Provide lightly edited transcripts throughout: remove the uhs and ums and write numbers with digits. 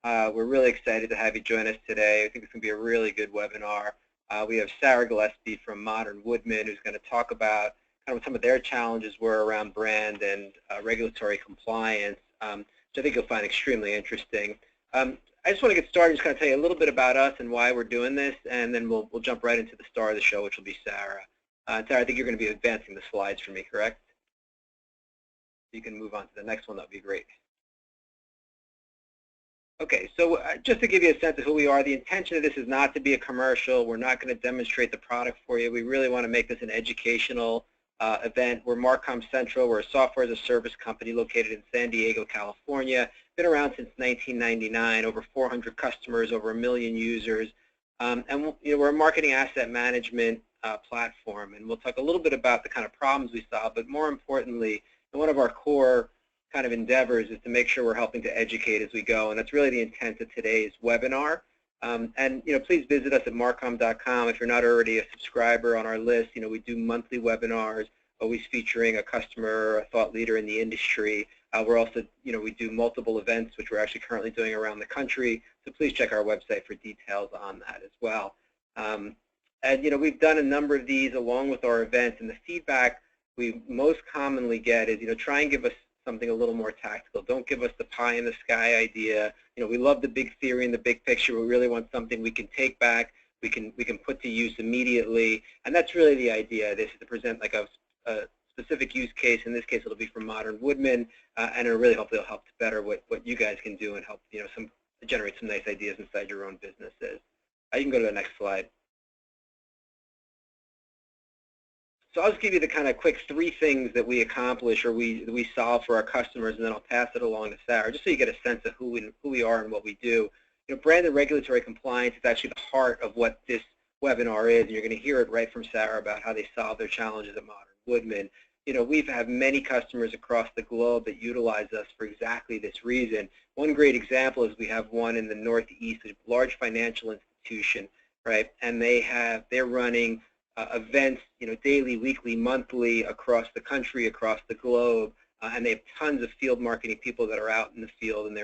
We're really excited to have you join us today. I think it's going to be a really good webinar. We have Sarah Gillespie from Modern Woodmen, who's going to talk about kind of what some of their challenges were around brand and regulatory compliance, which I think you'll find extremely interesting. I just want to get started, just kind of tell you a little bit about us and why we're doing this, and then we'll jump right into the star of the show, which will be Sarah. Sarah, I think you're going to be advancing the slides for me, correct? You can move on to the next one. That would be great. Okay, so just to give you a sense of who we are, the intention of this is not to be a commercial. We're not going to demonstrate the product for you. We really want to make this an educational event. We're MarcomCentral. We're a software as a service company located in San Diego, California. Been around since 1999, over 400 customers, over 1 million users. And we're a marketing asset management platform. And we'll talk a little bit about the kind of problems we solve, but more importantly, one of our core kind of endeavors is to make sure we're helping to educate as we go, and that's really the intent of today's webinar. And please visit us at marcom.com if you're not already a subscriber on our list. We do monthly webinars, always featuring a customer or a thought leader in the industry. We're also, we do multiple events, which we're actually currently doing around the country. So please check our website for details on that as well. And we've done a number of these along with our events, and the feedback we most commonly get is, try and give us something a little more tactical. Don't give us the pie in the sky idea. We love the big theory and the big picture. We really want something we can take back, we can put to use immediately, and that's really the idea. This is to present like a specific use case. In this case, it'll be from Modern Woodmen, and it'll really hopefully help to better what you guys can do and help generate some nice ideas inside your own businesses. You can go to the next slide. So I'll just give you the kind of quick 3 things that we accomplish or we solve for our customers, and then I'll pass it along to Sarah, just so you get a sense of who we are and what we do. Brand and regulatory compliance is actually the heart of what this webinar is, and you're going to hear it right from Sarah about how they solve their challenges at Modern Woodmen. We've had many customers across the globe that utilize us for exactly this reason. One great example is we have one in the Northeast, a large financial institution, right? And they're running events, daily, weekly, monthly, across the country, across the globe, and they have tons of field marketing people that are out in the field, and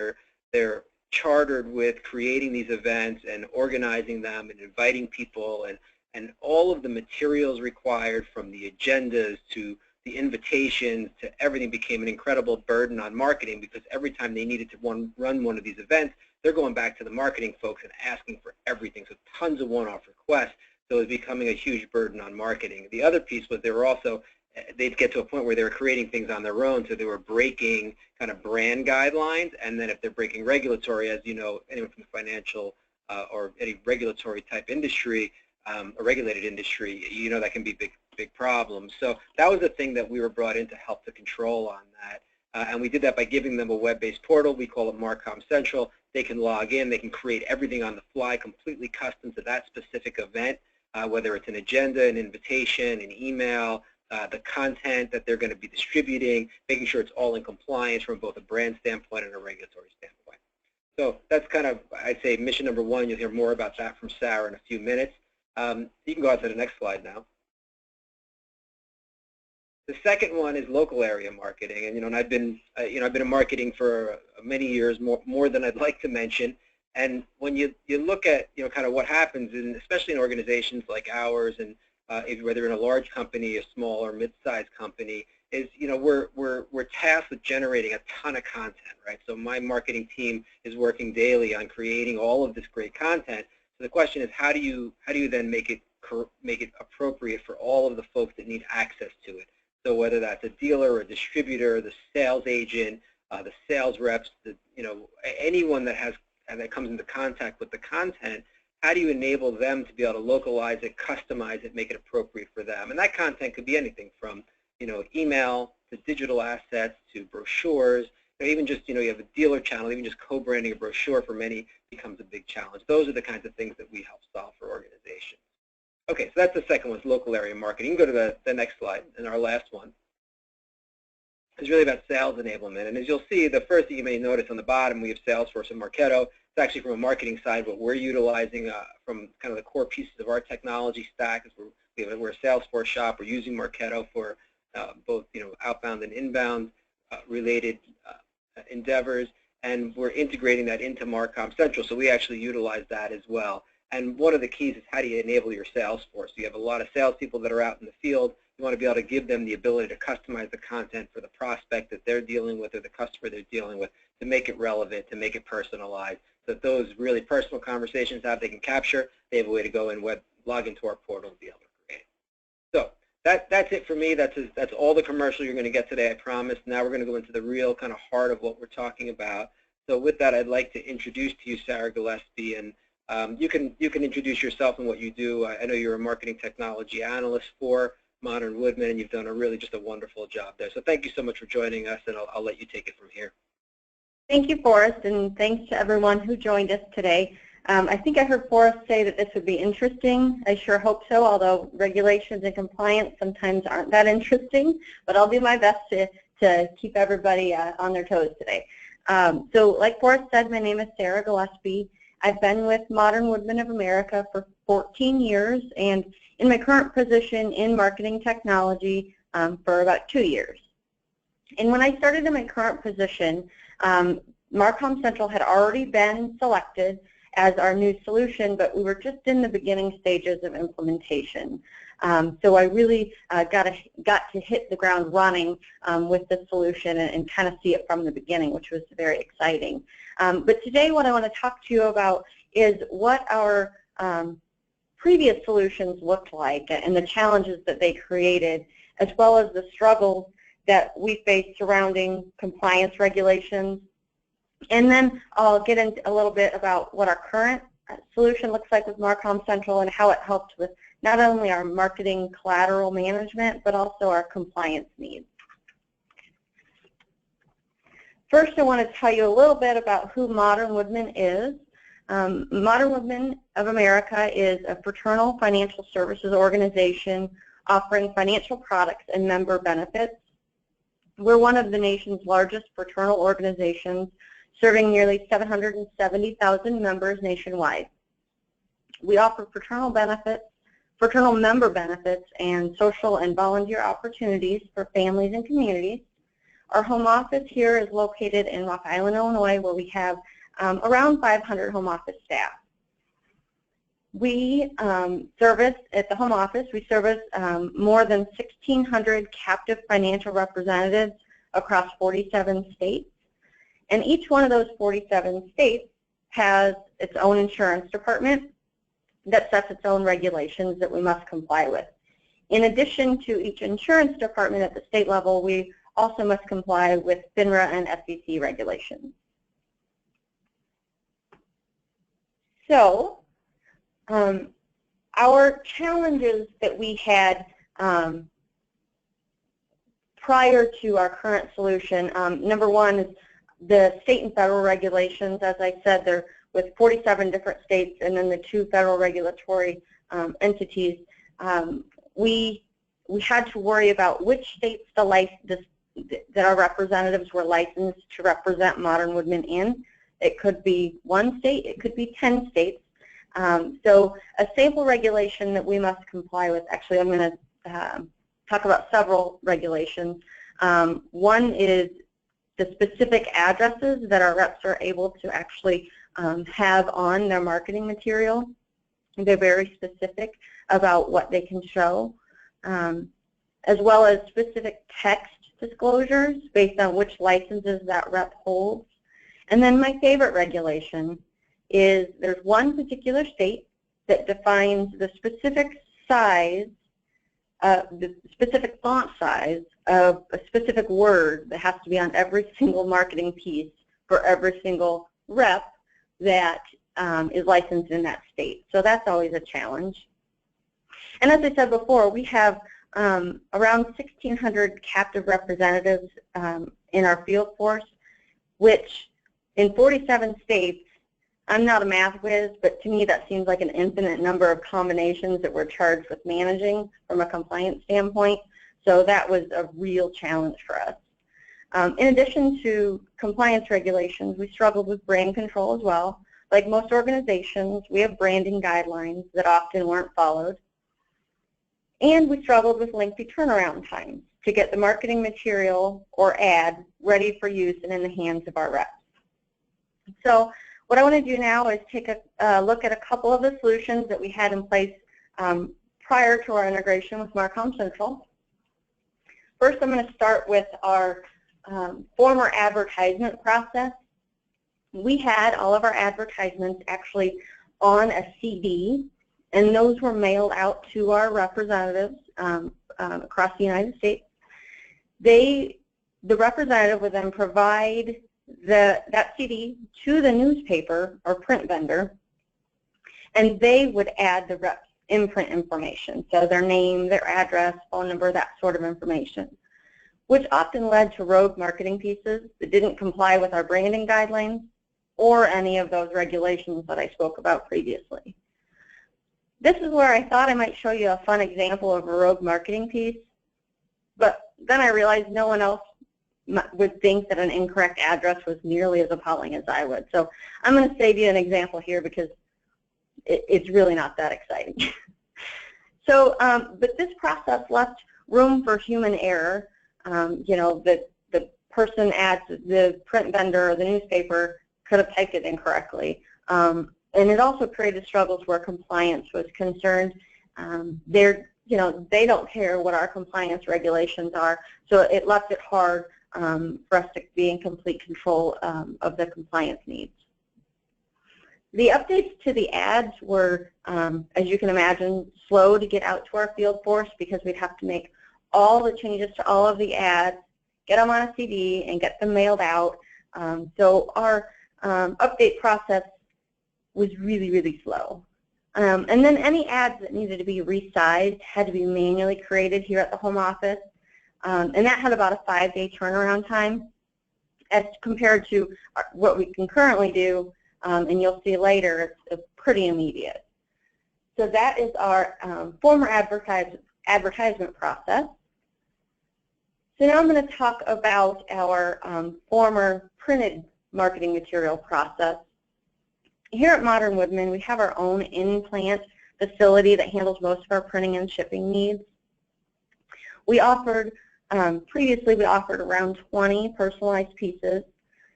they're chartered with creating these events and organizing them and inviting people, and all of the materials required, from the agendas to the invitations to everything, became an incredible burden on marketing, because every time they needed to run one of these events, they're going back to the marketing folks and asking for everything. So tons of one-off requests. So it was becoming a huge burden on marketing. The other piece was they'd get to a point where they were creating things on their own, so they were breaking kind of brand guidelines, and then if they're breaking regulatory, as anyone from the financial or any regulatory type industry, a regulated industry, that can be big problems. So that was the thing that we were brought in to help to control on that. And we did that by giving them a web-based portal. We call it MarcomCentral. They can log in. They can create everything on the fly, completely custom to that specific event. Whether it's an agenda, an invitation, an email, the content that they're going to be distributing, making sure it's all in compliance from both a brand standpoint and a regulatory standpoint. So that's kind of, I'd say, mission number 1. You'll hear more about that from Sarah in a few minutes. You can go on to the next slide now. The second one is local area marketing, and I've been in marketing for many years, more than I'd like to mention. And when you look at kind of what happens, especially in organizations like ours, and whether in a large company, a small or mid-sized company, is we're tasked with generating a ton of content, right? So my marketing team is working daily on creating all of this great content. So the question is, how do you then make it appropriate for all of the folks that need access to it? So whether that's a dealer or a distributor, the sales agent, the sales reps, anyone that comes into contact with the content, how do you enable them to be able to localize it, customize it, make it appropriate for them? And that content could be anything from, email to digital assets to brochures. Even just, you have a dealer channel, even just co-branding a brochure for many becomes a big challenge. Those are the kinds of things that we help solve for organizations. Okay, so that's the second one, is local area marketing. You can go to the next slide, and our last one is really about sales enablement. And as you'll see, the first that you may notice on the bottom, we have Salesforce and Marketo. It's actually from a marketing side, but we're utilizing from kind of the core pieces of our technology stack. We're a Salesforce shop. We're using Marketo for both outbound and inbound related endeavors. and we're integrating that into MarcomCentral, so we actually utilize that as well. And one of the keys is how do you enable your sales force? You have a lot of salespeople that are out in the field. You want to be able to give them the ability to customize the content for the prospect that they're dealing with or the customer they're dealing with to make it relevant, to make it personalized, so that those really personal conversations they can capture, they have a way to go and log into our portal and be able to create. So that's it for me. That's all the commercial you're going to get today, I promise. Now we're going to go into the real kind of heart of what we're talking about. So with that, I'd like to introduce to you Sarah Gillespie, and you can introduce yourself and what you do. I know you're a marketing technology analyst for Modern Woodmen, and you've done just a wonderful job there. So thank you so much for joining us, and I'll let you take it from here. Thank you, Forrest, and thanks to everyone who joined us today. I think I heard Forrest say that this would be interesting. I sure hope so, although regulations and compliance sometimes aren't that interesting, but I'll do my best to keep everybody on their toes today. So like Forrest said, my name is Sarah Gillespie. I've been with Modern Woodmen of America for 14 years, and in my current position in marketing technology for about 2 years. And when I started in my current position, MarcomCentral had already been selected as our new solution, but we were just in the beginning stages of implementation. So I really got to hit the ground running with the solution and kind of see it from the beginning, which was very exciting. But today what I want to talk to you about is what our previous solutions looked like and the challenges that they created, as well as the struggles that we face surrounding compliance regulations. And then I'll get into a little bit about what our current solution looks like with MarcomCentral and how it helps with not only our marketing collateral management, but also our compliance needs. First, I want to tell you a little bit about who Modern Woodmen is. Modern Woodmen of America is a fraternal financial services organization offering financial products and member benefits. We're one of the nation's largest fraternal organizations, serving nearly 770,000 members nationwide. We offer fraternal member benefits, and social and volunteer opportunities for families and communities. Our home office here is located in Rock Island, Illinois, where we have around 500 home office staff. We service, at the home office, we service more than 1,600 captive financial representatives across 47 states. And each one of those 47 states has its own insurance department that sets its own regulations that we must comply with. In addition to each insurance department at the state level, we also must comply with FINRA and SEC regulations. So, our challenges that we had prior to our current solution, number one is the state and federal regulations. As I said, they're with 47 different states and then the 2 federal regulatory entities. We had to worry about which states that our representatives were licensed to represent Modern Woodmen in. It could be 1 state, it could be 10 states. So a sample regulation that we must comply with, actually I'm going to talk about several regulations. One is the specific addresses that our reps are able to actually have on their marketing material. They're very specific about what they can show, as well as specific text disclosures based on which licenses that rep holds. And then my favorite regulation is there's one particular state that defines the specific size, the specific font size of a specific word that has to be on every single marketing piece for every single rep that is licensed in that state. So that's always a challenge. And as I said before, we have around 1,600 captive representatives in our field force, which in 47 states, I'm not a math whiz, but to me that seems like an infinite number of combinations that we're charged with managing from a compliance standpoint. So that was a real challenge for us. In addition to compliance regulations, we struggled with brand control as well. Like most organizations, we have branding guidelines that often weren't followed. And we struggled with lengthy turnaround times to get the marketing material or ad ready for use and in the hands of our reps. So what I want to do now is take a look at a couple of the solutions that we had in place prior to our integration with MarcomCentral. First, I'm going to start with our former advertisement process. We had all of our advertisements actually on a CD, and those were mailed out to our representatives across the United States. The representative would then provide that CD to the newspaper or print vendor, and they would add the rep's imprint information, so their name, their address, phone number, that sort of information, which often led to rogue marketing pieces that didn't comply with our branding guidelines or any of those regulations that I spoke about previously. This is where I thought I might show you a fun example of a rogue marketing piece, but then I realized no one else would think that an incorrect address was nearly as appalling as I would. So I'm going to save you an example here because it's really not that exciting. So, but this process left room for human error. You know, the person at the print vendor or the newspaper could have typed it incorrectly. And it also created struggles where compliance was concerned. You know, they don't care what our compliance regulations are, so it left it hard for us to be in complete control of the compliance needs. The updates to the ads were, as you can imagine, slow to get out to our field force because we'd have to make all the changes to all of the ads, get them on a CD, and get them mailed out. So our update process was really, really slow. And then any ads that needed to be resized had to be manually created here at the home office. And that had about a 5-day turnaround time as compared to what we can currently do, and you'll see later, it's pretty immediate. So that is our former advertisement process. So now I'm going to talk about our former printed marketing material process. Here at Modern Woodmen, we have our own in-plant facility that handles most of our printing and shipping needs. We offered, previously we offered around 20 personalized pieces.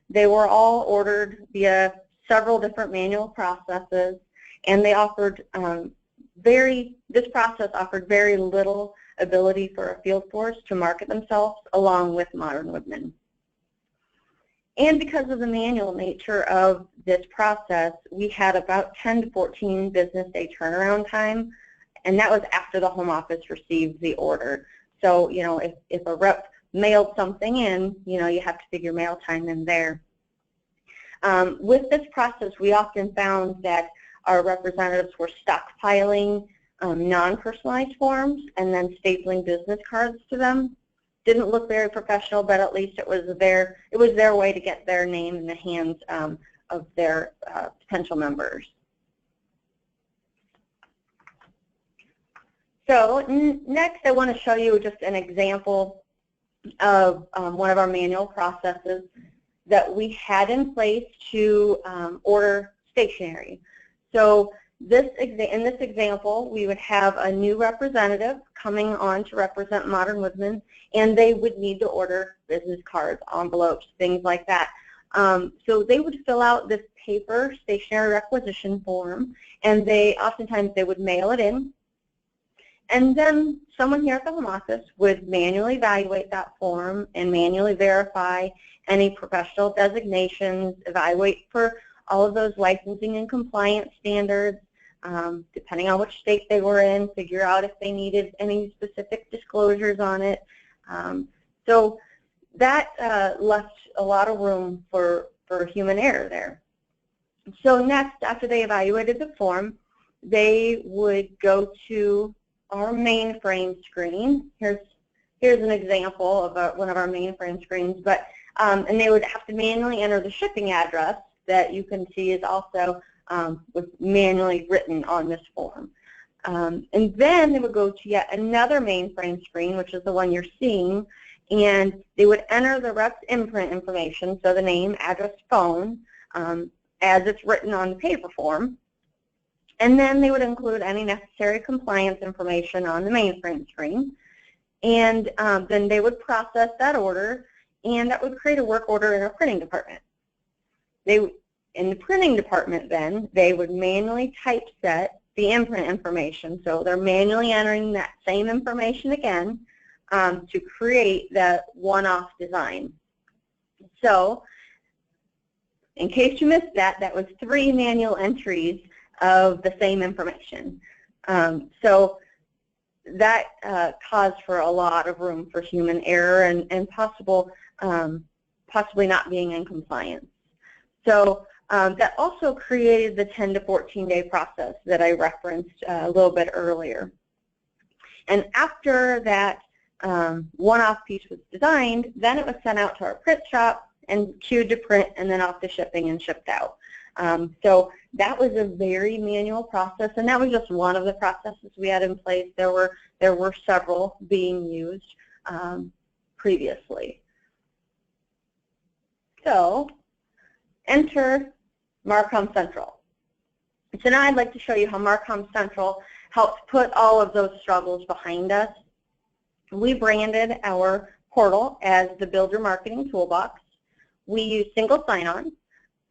They were all ordered via several different manual processes, and they offered this process offered very little ability for a field force to market themselves along with Modern Woodmen. And because of the manual nature of this process, we had about 10 to 14 business day turnaround time, and that was after the home office received the order. So, you know, if a rep mailed something in, you know, you have to figure mail time in there. With this process, we often found that our representatives were stockpiling non-personalized forms and then stapling business cards to them. Didn't look very professional, but at least it was their way to get their name in the hands of their potential members. So next I want to show you just an example of one of our manual processes that we had in place to order stationery. So in this example, we would have a new representative coming on to represent Modern Woodmen, and they would need to order business cards, envelopes, things like that. So they would fill out this paper stationery requisition form, and oftentimes they would mail it in. And then someone here at the home office would manually evaluate that form and manually verify any professional designations, evaluate for all of those licensing and compliance standards, depending on which state they were in, figure out if they needed any specific disclosures on it. So that left a lot of room for human error there. So next, after they evaluated the form, they would go to our mainframe screen. Here's an example of one of our mainframe screens, but and they would have to manually enter the shipping address that you can see is also was manually written on this form. And then they would go to yet another mainframe screen, which is the one you're seeing, and they would enter the rep's imprint information, so the name, address, phone, as it's written on the paper form. And then they would include any necessary compliance information on the mainframe screen. And then they would process that order, and that would create a work order in our printing department. In the printing department then, they would manually typeset the imprint information. So they're manually entering that same information again to create that one-off design. So in case you missed that, that was 3 manual entries of the same information. So that caused for a lot of room for human error and possibly not being in compliance. So that also created the 10 to 14 day process that I referenced a little bit earlier. And after that one-off piece was designed, then it was sent out to our print shop and queued to print and then off to shipping and shipped out. So that was a very manual process, and that was just one of the processes we had in place. There were several being used previously. So enter MarcomCentral. So now I'd like to show you how MarcomCentral helps put all of those struggles behind us. We branded our portal as the Build Your Marketing Toolbox. We use single sign-on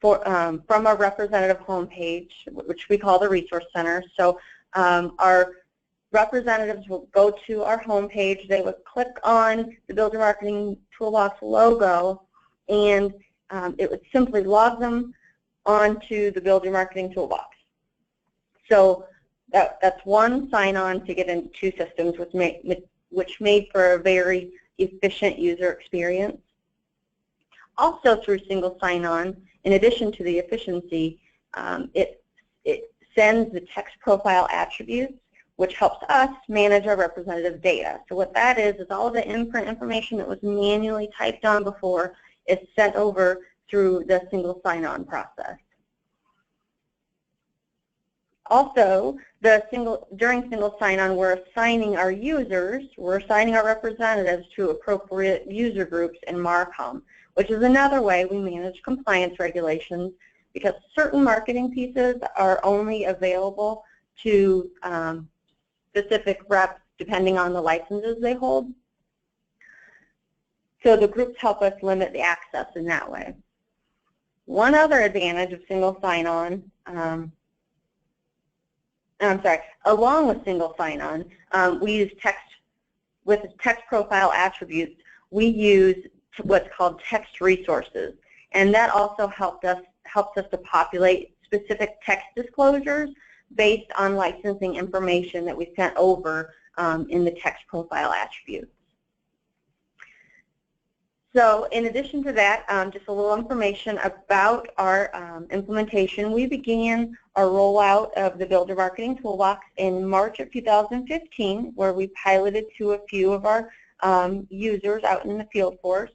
from our representative homepage, which we call the Resource Center. So our representatives will go to our homepage. They would click on the Build Your Marketing Toolbox logo, and it would simply log them onto the Build Your Marketing Toolbox. So that's one sign-on to get into 2 systems, which made for a very efficient user experience. Also through single sign-on, in addition to the efficiency, it sends the text profile attributes, which helps us manage our representative data. So what that is all of the imprint information that was manually typed on before is sent over through the single sign-on process. Also, during single sign-on, we're assigning our users, we're assigning our representatives to appropriate user groups in Marcom, which is another way we manage compliance regulations, because certain marketing pieces are only available to specific reps depending on the licenses they hold. So the groups help us limit the access in that way. One other advantage of single sign-on, along with single sign-on, we use with text profile attributes, we use what's called text resources, and that also helps us to populate specific text disclosures based on licensing information that we sent over in the text profile attributes. So in addition to that, just a little information about our implementation. We began our rollout of the Build Your Marketing Toolbox in March of 2015, where we piloted to a few of our users out in the field force.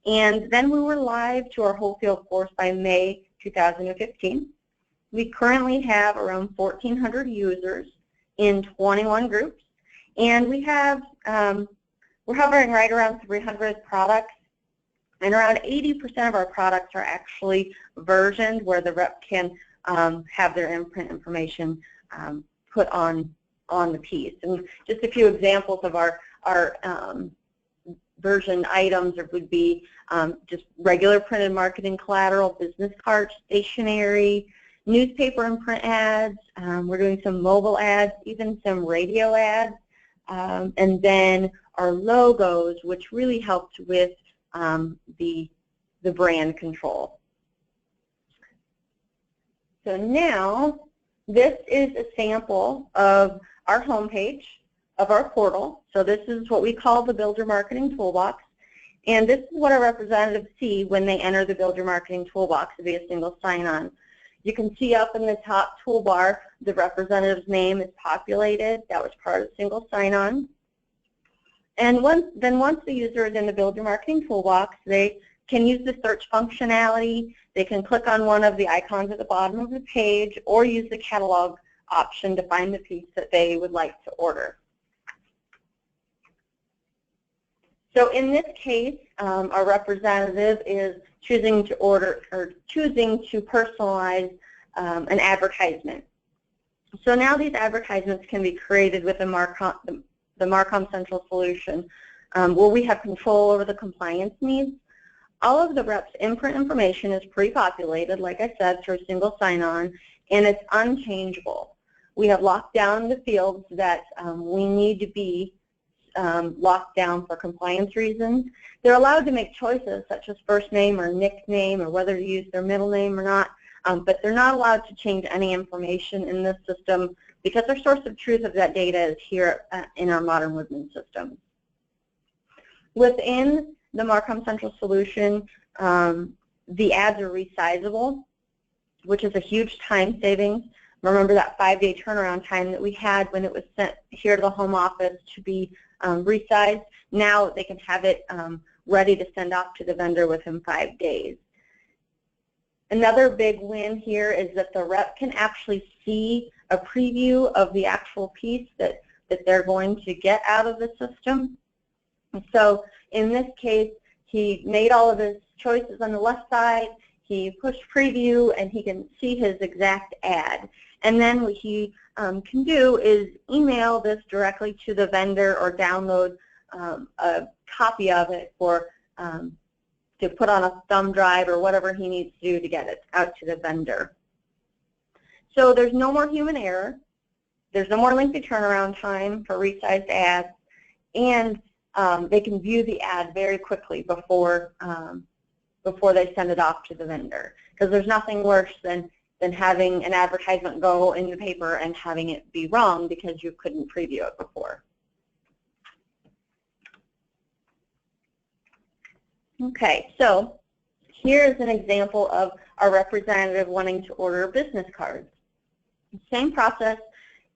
And then we were live to our whole field force by May 2015. We currently have around 1,400 users in 21 groups, and we have, we're hovering right around 300 products, and around 80% of our products are actually versioned where the rep can have their imprint information put on the piece. And just a few examples of our version items would be just regular printed marketing collateral, business cards, stationery, newspaper and print ads. We're doing some mobile ads, even some radio ads, and then our logos, which really helped with the brand control. So now this is a sample of our homepage of our portal. So this is what we call the Build Your Marketing Toolbox. And this is what our representatives see when they enter the Build Your Marketing Toolbox via single sign-on. You can see up in the top toolbar the representative's name is populated. That was part of single sign-on. And once the user is in the Build Your Marketing Toolbox, they can use the search functionality. They can click on one of the icons at the bottom of the page or use the catalog option to find the piece that they would like to order. So in this case, our representative is choosing to order or choosing to personalize an advertisement. So now these advertisements can be created with the MarcomCentral solution, where we have control over the compliance needs. All of the rep's imprint information is pre-populated, like I said, through a single sign-on, and it's unchangeable. We have locked down the fields that we need to be locked down for compliance reasons. They're allowed to make choices such as first name or nickname or whether to use their middle name or not, but they're not allowed to change any information in this system because our source of truth of that data is here in our Modern Woodmen system. Within the MarcomCentral solution, the ads are resizable, which is a huge time savings. Remember that 5-day turnaround time that we had when it was sent here to the home office to be resized? Now they can have it ready to send off to the vendor within 5 days. Another big win here is that the rep can actually see a preview of the actual piece that they're going to get out of the system. So in this case, he made all of his choices on the left side, he pushed preview, and he can see his exact ad. And then what he can do is email this directly to the vendor or download a copy of it for to put on a thumb drive or whatever he needs to do to get it out to the vendor. So there's no more human error, there's no more lengthy turnaround time for resized ads, and they can view the ad very quickly before they send it off to the vendor. Because there's nothing worse than having an advertisement go in the paper and having it be wrong because you couldn't preview it before. Okay, so here's an example of our representative wanting to order business cards. Same process,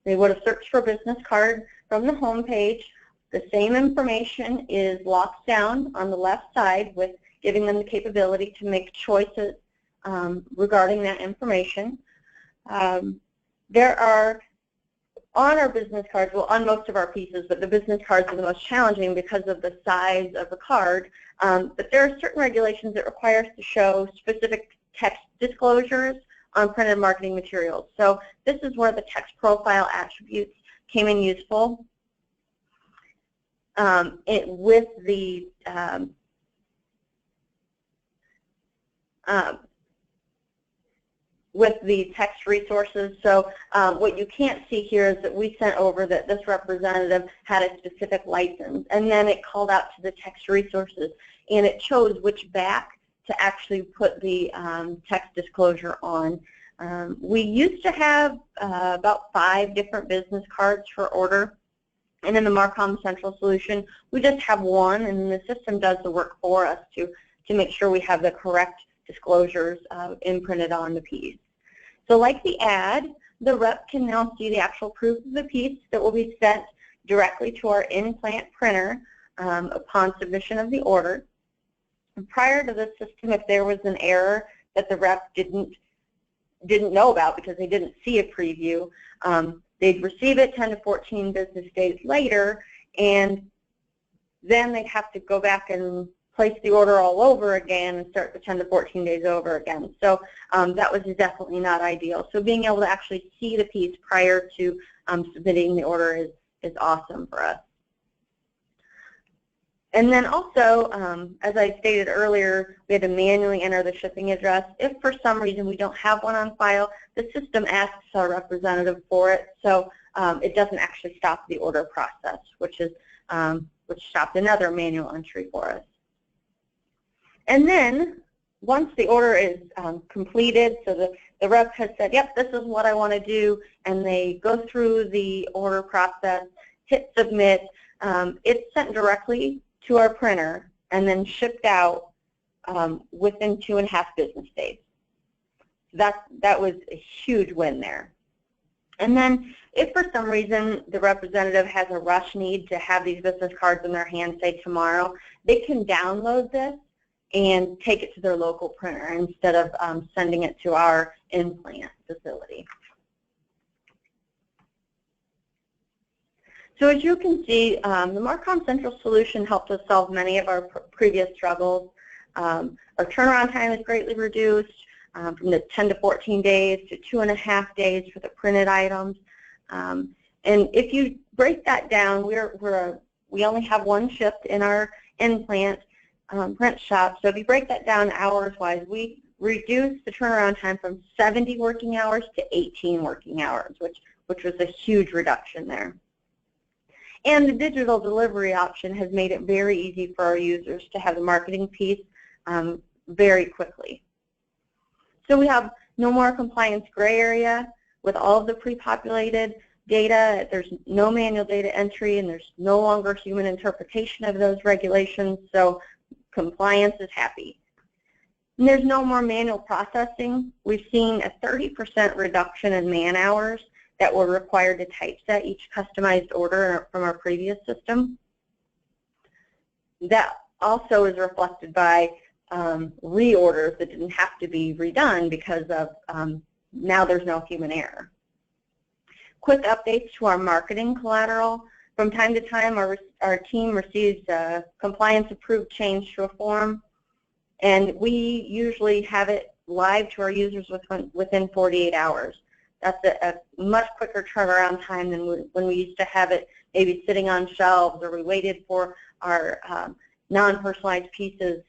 they would have searched for a business card from the home page. The same information is locked down on the left side with giving them the capability to make choices regarding that information. There are, on our business cards, well, on most of our pieces, but the business cards are the most challenging because of the size of the card, but there are certain regulations that require us to show specific text disclosures on printed marketing materials. So this is where the text profile attributes came in useful. With the text resources. So what you can't see here is that we sent over that this representative had a specific license, and then it called out to the text resources, and it chose which back to actually put the text disclosure on. We used to have about 5 different business cards for order, and in the MarcomCentral solution, we just have one, and the system does the work for us to make sure we have the correct disclosures imprinted on the piece. So like the ad, the rep can now see the actual proof of the piece that will be sent directly to our in-plant printer upon submission of the order. And prior to this system, if there was an error that the rep didn't know about because they didn't see a preview, they'd receive it 10 to 14 business days later, and then they'd have to go back and place the order all over again and start the 10 to 14 days over again. So that was definitely not ideal. So being able to actually see the piece prior to submitting the order is awesome for us. And then also, as I stated earlier, we had to manually enter the shipping address. If for some reason we don't have one on file, the system asks our representative for it, so it doesn't actually stop the order process, which stopped another manual entry for us. And then once the order is completed, so the rep has said, yep, this is what I want to do, and they go through the order process, hit submit, it's sent directly to our printer and then shipped out within 2.5 business days. That was a huge win there. And then if for some reason the representative has a rush need to have these business cards in their hand, say tomorrow, they can download this and take it to their local printer instead of sending it to our in-plant facility. So as you can see, the MarcomCentral solution helped us solve many of our previous struggles. Our turnaround time is greatly reduced from the 10 to 14 days to 2.5 days for the printed items. And if you break that down, we only have one shipped in our in-plant. print shop. So if you break that down hours-wise, we reduced the turnaround time from 70 working hours to 18 working hours, which was a huge reduction there. And the digital delivery option has made it very easy for our users to have the marketing piece very quickly. So we have no more compliance gray area with all of the pre-populated data. There's no manual data entry, and there's no longer human interpretation of those regulations, so compliance is happy. And there's no more manual processing. We've seen a 30% reduction in man hours that were required to typeset each customized order from our previous system. That also is reflected by reorders that didn't have to be redone because of now there's no human error. Quick updates to our marketing collateral. From time to time, our team receives a compliance-approved change to a form, and we usually have it live to our users within 48 hours. That's a much quicker turnaround time than when we used to have it maybe sitting on shelves, or we waited for our non-personalized pieces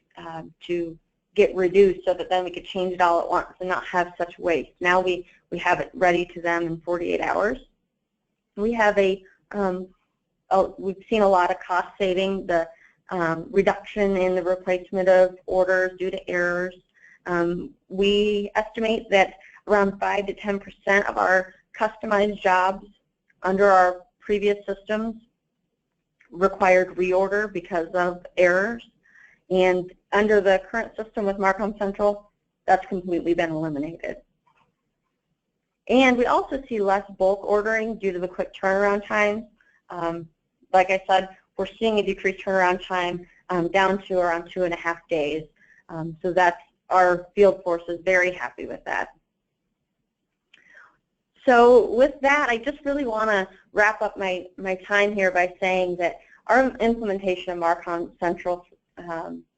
to get reduced so that then we could change it all at once and not have such waste. Now we have it ready to them in 48 hours. We have we've seen a lot of cost saving, the reduction in the replacement of orders due to errors. We estimate that around 5 to 10% of our customized jobs under our previous systems required reorder because of errors. And under the current system with MarcomCentral, that's completely been eliminated. And we also see less bulk ordering due to the quick turnaround time. Like I said, we're seeing a decreased turnaround time down to around 2.5 days. So that's, our field force is very happy with that. So with that, I just really want to wrap up my time here by saying that our implementation of MarcomCentral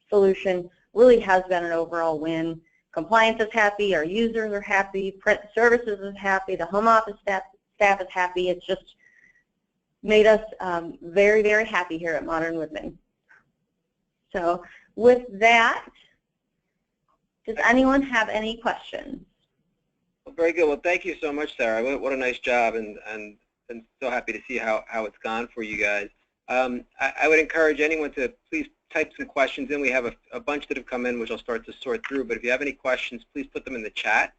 solution really has been an overall win. Compliance is happy, our users are happy, print services is happy, the home office staff is happy. It's just made us very, very happy here at Modern Woodmen. So with that, does anyone have any questions? Very good. Well, thank you so much, Sarah. What a nice job, and so happy to see how it's gone for you guys. I would encourage anyone to please type some questions in. We have a bunch that have come in, which I'll start to sort through. But if you have any questions, please put them in the chat,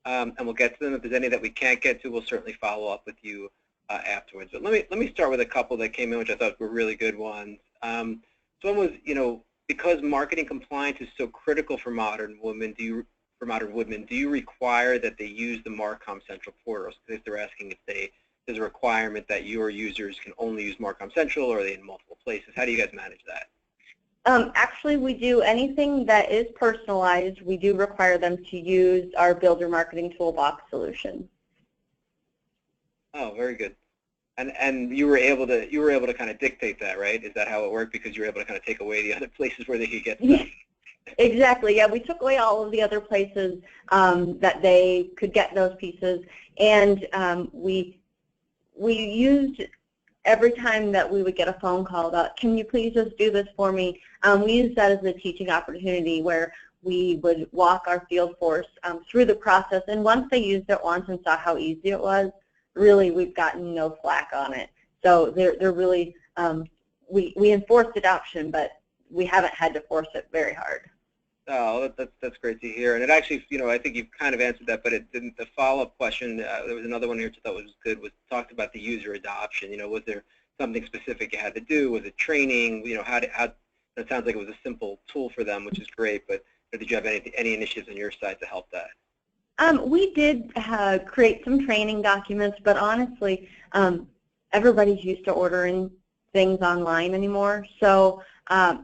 and we'll get to them. If there's any that we can't get to, we'll certainly follow up with you afterwards. But let me start with a couple that came in, which I thought were really good ones. So one was, because marketing compliance is so critical for Modern Woodmen, do you require that they use the MarcomCentral portals? Because they're asking if there's a requirement that your users can only use MarcomCentral, or are they in multiple places? How do you guys manage that? Actually, we do anything that is personalized. We do require them to use our Builder Marketing Toolbox solution. Oh, very good. And you were able to kind of dictate that, right? Is that how it worked? Because you were able to kind of take away the other places where they could get stuff. Exactly. Yeah, we took away all of the other places that they could get those pieces, and we used, every time that we would get a phone call about, can you please just do this for me, we used that as a teaching opportunity where we would walk our field force through the process, and once they used it once and saw how easy it was, really we've gotten no flack on it. So they're really, we enforced adoption, but we haven't had to force it very hard. Oh, that's great to hear. And it actually, I think you've kind of answered that, but it didn't. The follow-up question, there was another one here which I thought was good, was talked about the user adoption. Was there something specific you had to do? Was it training? How it sounds like it was a simple tool for them, which is great, but did you have any initiatives on your side to help that? We did create some training documents, but honestly, everybody's used to ordering things online anymore, so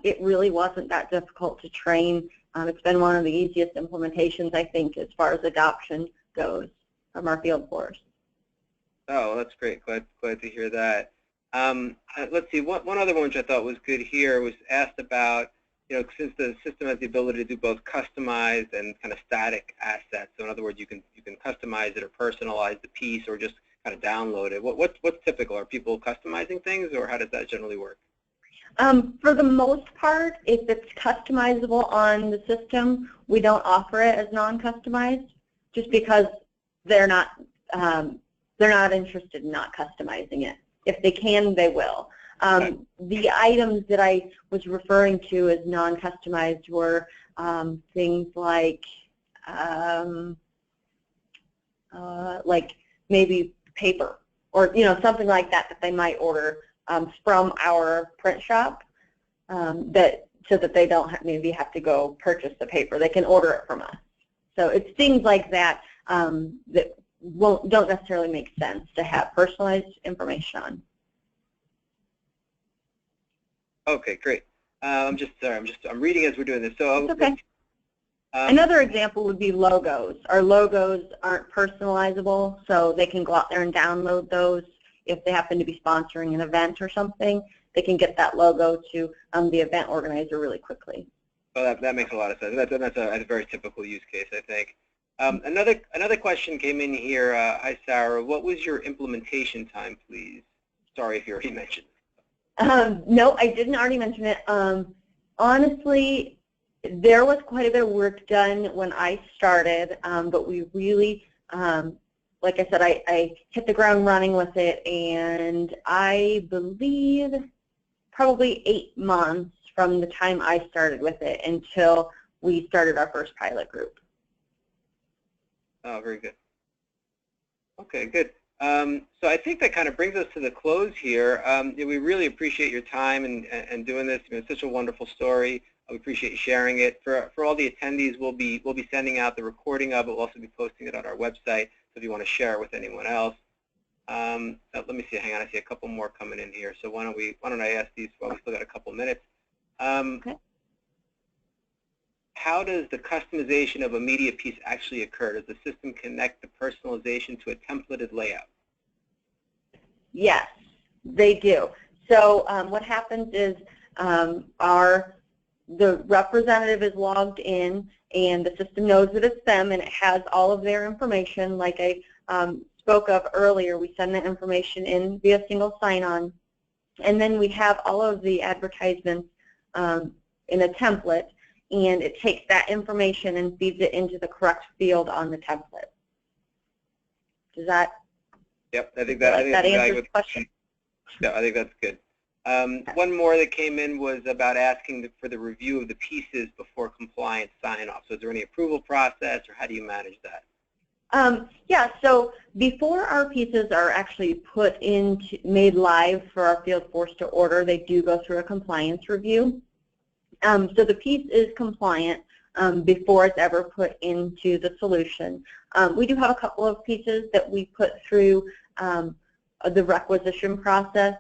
it really wasn't that difficult to train. It's been one of the easiest implementations, I think, as far as adoption goes from our field force. Oh, that's great. Glad to hear that. Let's see. One other one which I thought was good here was asked about, since the system has the ability to do both customized and kind of static assets. So in other words, you can customize it or personalize the piece or just kind of download it. What's typical? Are people customizing things, or how does that generally work? For the most part, if it's customizable on the system, we don't offer it as non-customized, just because they're not interested in not customizing it. If they can, they will. The items that I was referring to as non-customized were things like maybe paper, or something like that they might order from our print shop, so that they don't maybe have to go purchase the paper. They can order it from us. So it's things like that that don't necessarily make sense to have personalized information on. Okay, great. I'm reading as we're doing this. So it's okay. Another example would be logos. Our logos aren't personalizable, so they can go out there and download those. If they happen to be sponsoring an event or something, they can get that logo to the event organizer really quickly. Well, that makes a lot of sense. That's a very typical use case, I think. Another question came in here. Hi, Sarah. What was your implementation time, please? Sorry if you already mentioned it. No, I didn't already mention it. Honestly, there was quite a bit of work done when I started, but we really, like I said, I hit the ground running with it, and I believe probably 8 months from the time I started with it until we started our first pilot group. Oh, very good. Okay, good. So I think that kind of brings us to the close here. We really appreciate your time and doing this. It's such a wonderful story. We appreciate you sharing it. For all the attendees, we'll be sending out the recording of it. We'll also be posting it on our website. So if you want to share it with anyone else. Let me see. Hang on. I see a couple more coming in here. So why don't I ask these while we still got a couple minutes? Okay. How does the customization of a media piece actually occur? Does the system connect the personalization to a templated layout? Yes, they do. So what happens is the representative is logged in, and the system knows that it's them, and it has all of their information. Like I spoke of earlier, we send that information in via single sign-on, and then we have all of the advertisements in a template, and it takes that information and feeds it into the correct field on the template. Does that? Yep, I think that answers the question. Yeah, I think that's good. One more that came in was about asking for the review of the pieces before compliance sign-off. So is there any approval process, or how do you manage that? Yeah, so before our pieces are actually made live for our field force to order, they do go through a compliance review. So the piece is compliant before it's ever put into the solution. We do have a couple of pieces that we put through the requisition process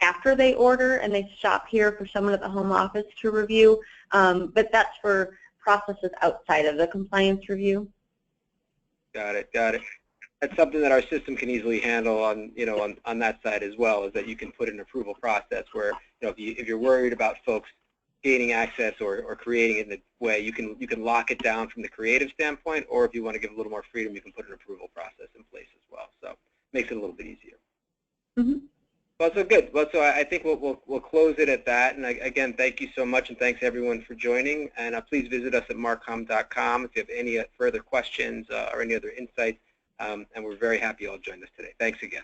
after they order, and they shop here for someone at the home office to review, but that's for processes outside of the compliance review. Got it, got it. That's something that our system can easily handle on, on that side as well, is that you can put an approval process where, if you're worried about folks gaining access or creating it in a way, you can lock it down from the creative standpoint, or if you want to give a little more freedom, you can put an approval process in place as well. So it makes it a little bit easier. Mm-hmm. Well, so good. Well, so I think we'll close it at that. And again, thank you so much, and thanks everyone for joining. And please visit us at marcom.com if you have any further questions or any other insights. And we're very happy you all joined us today. Thanks again.